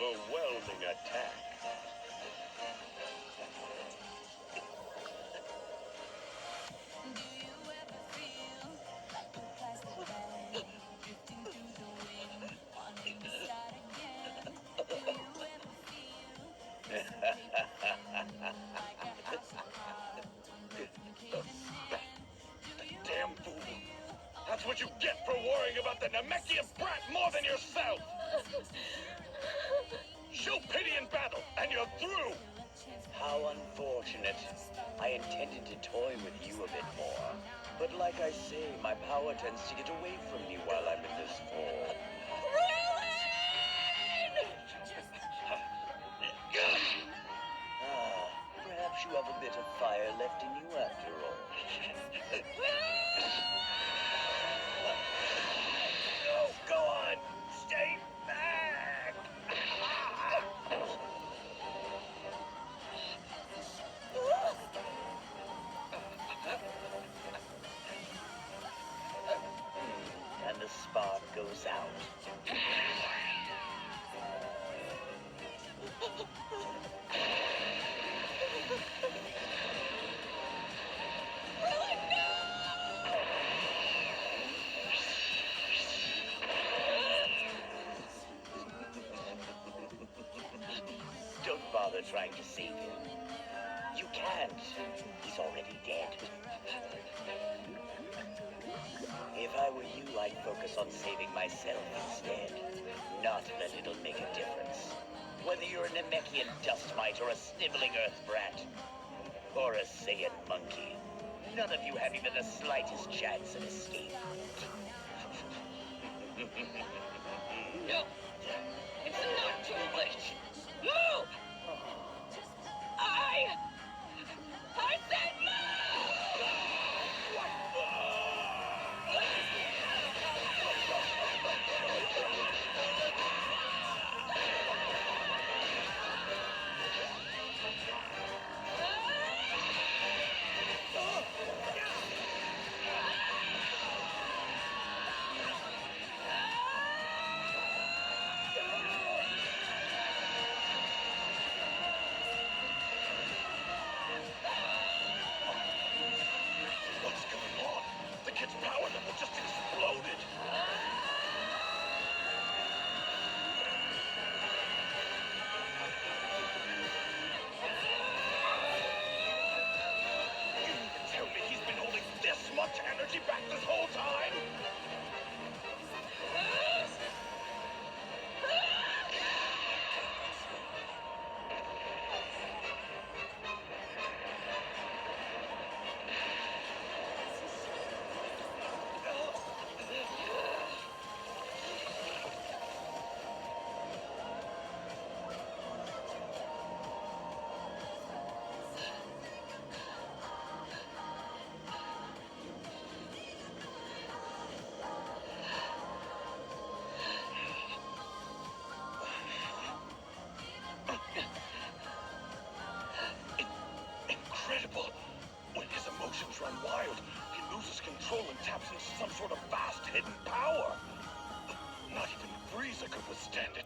overwhelming attack. Damn fool! That's what you get for worrying about the Namekian brat more than yourself! Show pity in battle, and you're through! How unfortunate. I intended to toy with you a bit more. But like I say, my power tends to get away from me while I'm in this form. Perhaps you have a bit of fire left in you after all. No, go on! Stay back! And the spark goes out. Don't bother trying to save him. You can't. He's already dead. If I were you, I'd focus on saving myself instead. Not that it'll make a difference. Whether you're a Namekian dust mite or a sniveling earth brat, or a Saiyan monkey, none of you have even the slightest chance of escape. No! It's not too late! Move! I said move! What's going on? The kid's power level just exploded! You mean to tell me he's been holding this much energy back this whole time? Incredible! When his emotions run wild, he loses control and taps into some sort of vast hidden power. Not even Frieza could withstand it.